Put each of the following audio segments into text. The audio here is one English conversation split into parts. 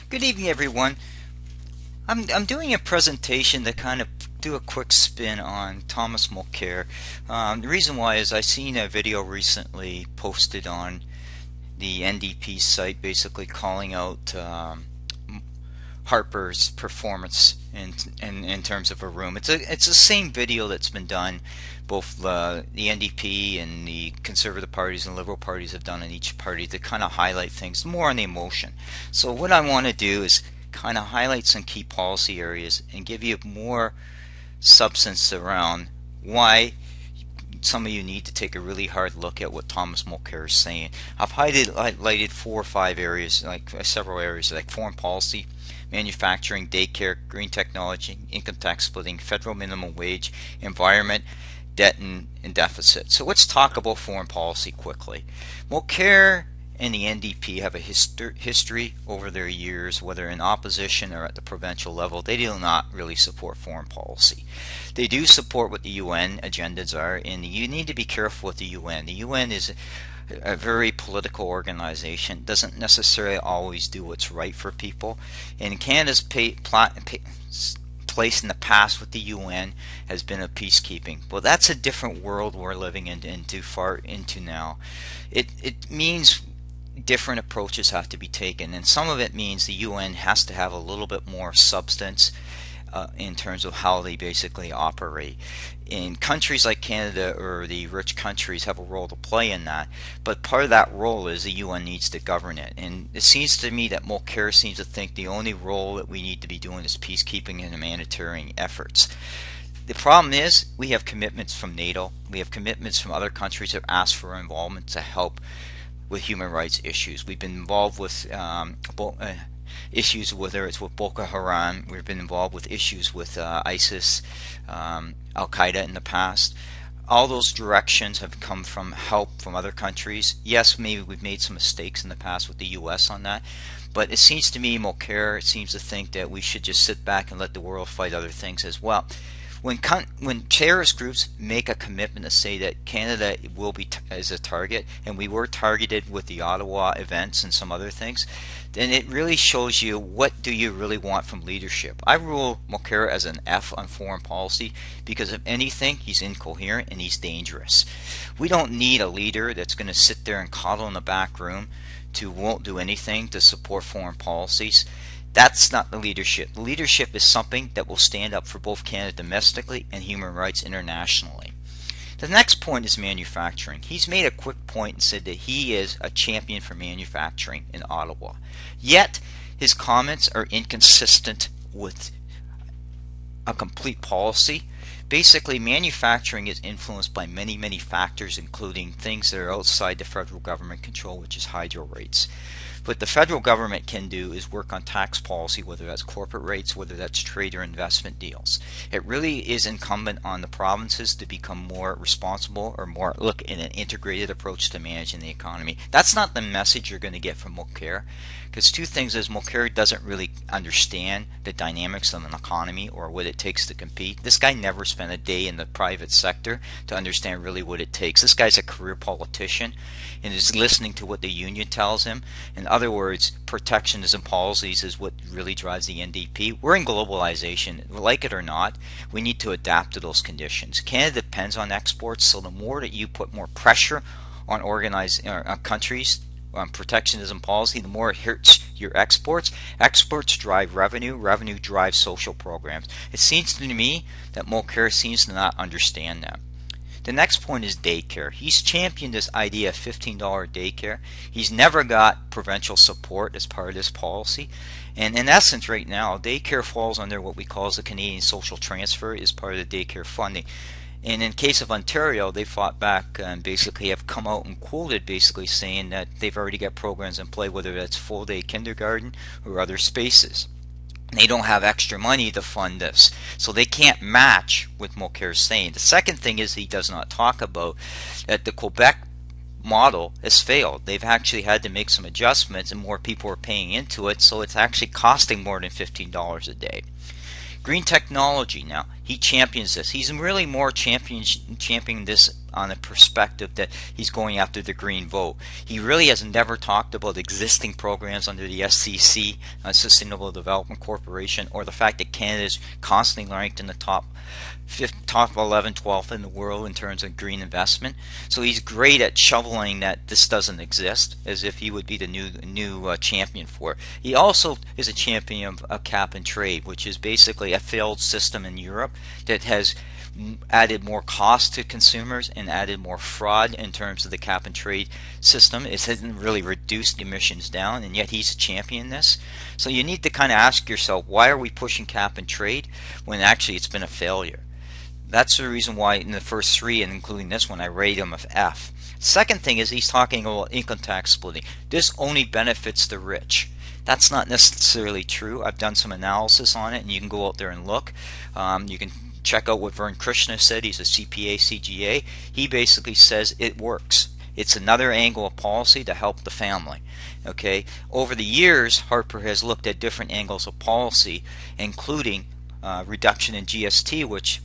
Good evening, everyone. I'm doing a presentation to kind of do a quick spin on Thomas Mulcair. The reason why is I seen a video recently posted on the NDP site, basically calling out Harper's performance in terms of a room. It's the same video that's been done. Both the NDP and the Conservative parties and Liberal parties have done in each party to kind of highlight things more on the emotion. So what I want to do is kind of highlight some key policy areas and give you more substance around why some of you need to take a really hard look at what Thomas Mulcair is saying. I've highlighted 4 or 5 areas, like several areas, like foreign policy, manufacturing, daycare, green technology, income tax splitting, federal minimum wage, environment, debt and deficit. So let's talk about foreign policy quickly. Mulcair and the NDP have a history over their years, whether in opposition or at the provincial level. They do not really support foreign policy. They do support what the UN agendas are, and you need to be careful with the UN. The UN is a very political organization, doesn't necessarily always do what's right for people. And Canada's place in the past with the UN has been of peacekeeping. Well, that's a different world we're living into far into now. It means different approaches have to be taken, and some of it means the UN has to have a little bit more substance in terms of how they basically operate. In countries like Canada or the rich countries have a role to play in that, but part of that role is the UN needs to govern it. And it seems to me that Mulcair seems to think the only role that we need to be doing is peacekeeping and humanitarian efforts. The problem is we have commitments from NATO, we have commitments from other countries that ask for involvement to help with human rights issues. We've been involved with issues, whether it's with Boko Haram. We've been involved with issues with ISIS, Al-Qaeda in the past. All those directions have come from help from other countries. Yes, maybe we've made some mistakes in the past with the US on that, but it seems to me Mulcair seems to think that we should just sit back and let the world fight other things as well. When terrorist groups make a commitment to say that Canada will be as a target, and we were targeted with the Ottawa events and some other things, then it really shows you what do you really want from leadership. I rule Mulcair as an F on foreign policy because if anything, he's incoherent and he's dangerous. We don't need a leader that's going to sit there and coddle in the back room won't do anything to support foreign policies. That's not the leadership. The leadership is something that will stand up for both Canada domestically and human rights internationally. The next point is manufacturing. He's made a quick point and said that he is a champion for manufacturing in Ottawa. Yet, his comments are inconsistent with a complete policy. Basically, manufacturing is influenced by many factors, including things that are outside the federal government control, which is hydro rates. What the federal government can do is work on tax policy, whether that's corporate rates, whether that's trade or investment deals. It really is incumbent on the provinces to become more responsible or more look in an integrated approach to managing the economy. That's not the message you're going to get from Mulcair, because two things is Mulcair doesn't really understand the dynamics of an economy or what it takes to compete. This guy never spent a day in the private sector to understand really what it takes. This guy's a career politician and is listening to what the union tells him. In other words, protectionism policies is what really drives the NDP. We're in globalization. Like it or not, we need to adapt to those conditions. Canada depends on exports, so the more that you put more pressure on organized countries on protectionism policy, the more it hurts your exports. Exports drive revenue. Revenue drives social programs. It seems to me that Mulcair seems to not understand that. The next point is daycare. He's championed this idea of $15 daycare. He's never got provincial support as part of this policy. And in essence, right now, daycare falls under what we call the Canadian Social Transfer as part of the daycare funding. And in case of Ontario, they fought back and basically have come out and quoted basically saying that they've already got programs in play, whether that's full-day kindergarten or other spaces. They don't have extra money to fund this, so they can't match what Mulcair is saying. The second thing is he does not talk about that the Quebec model has failed. They've actually had to make some adjustments and more people are paying into it, so it's actually costing more than $15 a day. Green technology, now he champions this. He's really more championing this on the perspective that he's going after the green vote. He really has never talked about existing programs under the SCC, Sustainable Development Corporation, or the fact that Canada is constantly ranked in the top 11, 12th in the world in terms of green investment. So he's great at shoveling that this doesn't exist, as if he would be the new champion for it. He also is a champion of cap and trade, which is basically a failed system in Europe that has added more cost to consumers and added more fraud in terms of the cap and trade system. It hasn't really reduced emissions down, and yet he's a champion in this. So you need to kind of ask yourself, why are we pushing cap and trade when actually it's been a failure? That's the reason why in the first three, and including this one, I rate him of F. Second thing is he's talking about income tax splitting. This only benefits the rich. That's not necessarily true. I've done some analysis on it, and you can go out there and look. You can check out what Vern Krishna said. He's a CPA, CGA. He basically says it works. It's another angle of policy to help the family. Okay. Over the years, Harper has looked at different angles of policy, including reduction in GST, which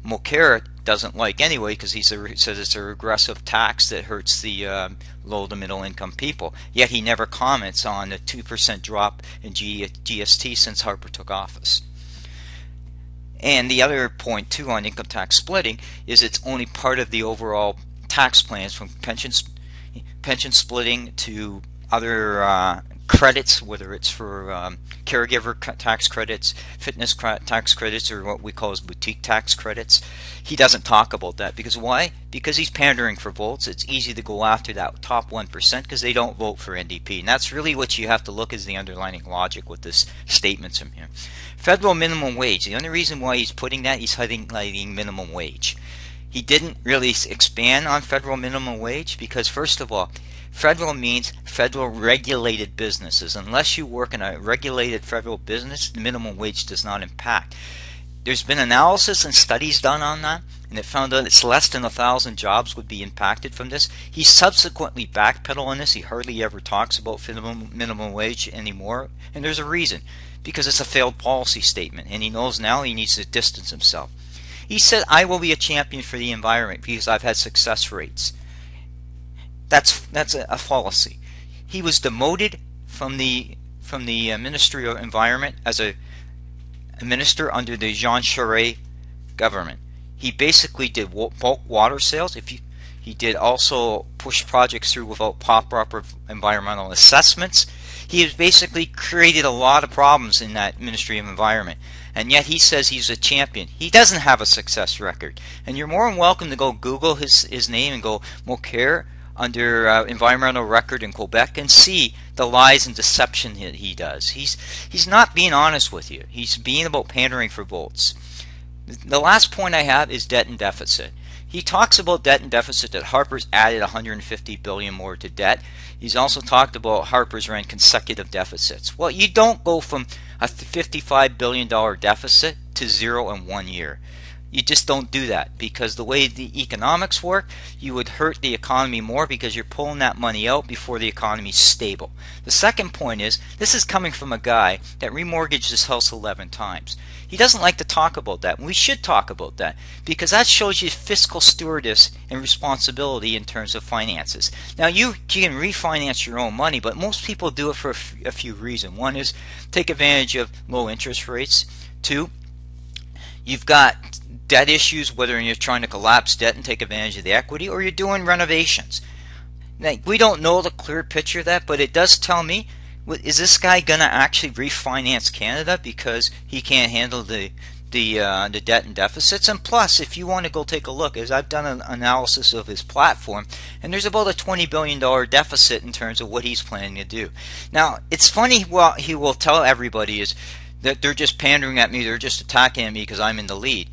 Mulcair doesn't like anyway, because he says it's a regressive tax that hurts the low to middle income people. Yet he never comments on the 2% drop in GST since Harper took office. And the other point too on income tax splitting is it's only part of the overall tax plans, from pension splitting to other credits, whether it's for caregiver tax credits, fitness tax credits, or what we call as boutique tax credits. He doesn't talk about that. Because why? Because he's pandering for votes. It's easy to go after that top 1% because they don't vote for NDP. And that's really what you have to look as the underlying logic with this statements from him. Federal minimum wage. The only reason why he's putting that, he's highlighting minimum wage. He didn't really expand on federal minimum wage because, first of all, federal means federal regulated businesses. Unless you work in a regulated federal business, the minimum wage does not impact. There's been analysis and studies done on that, and it found out it's less than 1,000 jobs would be impacted from this. He subsequently backpedaled on this. He hardly ever talks about minimum wage anymore, and there's a reason. Because it's a failed policy statement, and he knows now he needs to distance himself. He said, I will be a champion for the environment because I've had success rates. That's a fallacy. He was demoted from the Ministry of Environment as a minister under the Jean Charest government. He basically did bulk water sales. He did also push projects through without proper environmental assessments. He has basically created a lot of problems in that Ministry of Environment. And yet he says he's a champion. He doesn't have a success record. And you're more than welcome to go Google his name and go Mulcair under environmental record in Quebec and see the lies and deception that he does. He's not being honest with you. He's being about pandering for votes. The last point I have is debt and deficit. He talks about debt and deficit, that Harper's added $150 billion more to debt. He's also talked about Harper's ran consecutive deficits. Well, you don't go from a $55 billion deficit to zero in 1 year. You just don't do that, because the way the economics work, you would hurt the economy more because you're pulling that money out before the economy's stable. The second point is, this is coming from a guy that remortgaged his house 11 times. He doesn't like to talk about that, and we should talk about that, because that shows you fiscal stewardess and responsibility in terms of finances. Now, you can refinance your own money, but most people do it for a few reasons. One is take advantage of low interest rates. Two, you've got debt issues, whether you're trying to collapse debt and take advantage of the equity, or you're doing renovations. Now, we don't know the clear picture of that, but it does tell me, is this guy going to actually refinance Canada because he can't handle the debt and deficits? And plus, if you want to go take a look, as I've done an analysis of his platform, and there's about a $20 billion deficit in terms of what he's planning to do. Now, it's funny what he will tell everybody is that they're just pandering at me, they're just attacking me because I'm in the lead.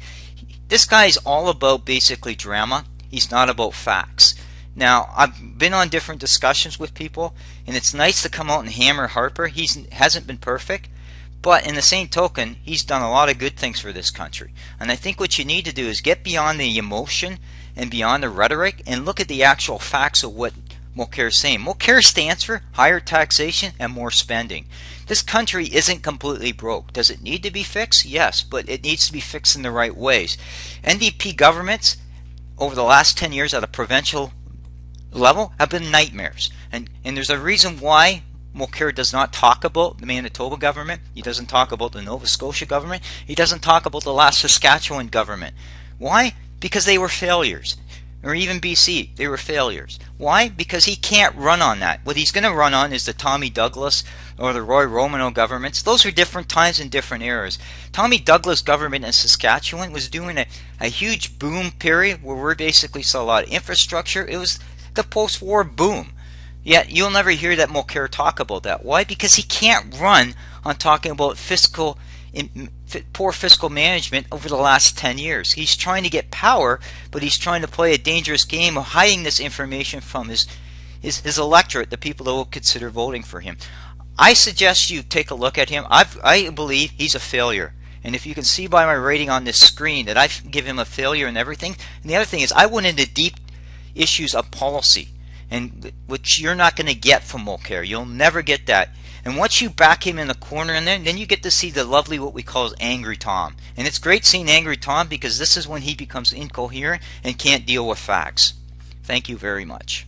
This guy's all about basically drama. He's not about facts. Now, I've been on different discussions with people, and it's nice to come out and hammer Harper. He hasn't been perfect, but in the same token, he's done a lot of good things for this country. And I think what you need to do is get beyond the emotion and beyond the rhetoric and look at the actual facts of what Mulcair is saying. Mulcair stands for higher taxation and more spending. This country isn't completely broke. Does it need to be fixed? Yes, but it needs to be fixed in the right ways. NDP governments over the last 10 years at a provincial level have been nightmares. And there's a reason why Mulcair does not talk about the Manitoba government. He doesn't talk about the Nova Scotia government. He doesn't talk about the last Saskatchewan government. Why? Because they were failures. Or even BC, they were failures. Why? Because he can't run on that. What he's going to run on is the Tommy Douglas or the Roy Romano governments. Those are different times and different eras. Tommy Douglas government in Saskatchewan was doing a huge boom period where we basically saw a lot of infrastructure. It was the post-war boom. Yet you'll never hear that Mulcair talk about that. Why? Because he can't run on talking about poor fiscal management over the last 10 years. He's trying to get power, but he's trying to play a dangerous game of hiding this information from his electorate, the people that will consider voting for him. I suggest you take a look at him. I believe he's a failure. And if you can see by my rating on this screen that I give him a failure and everything. And the other thing is I went into deep issues of policy, and which you're not going to get from Mulcair. You'll never get that. And once you back him in the corner, and then you get to see the lovely, what we call Angry Tom. And it's great seeing Angry Tom because this is when he becomes incoherent and can't deal with facts. Thank you very much.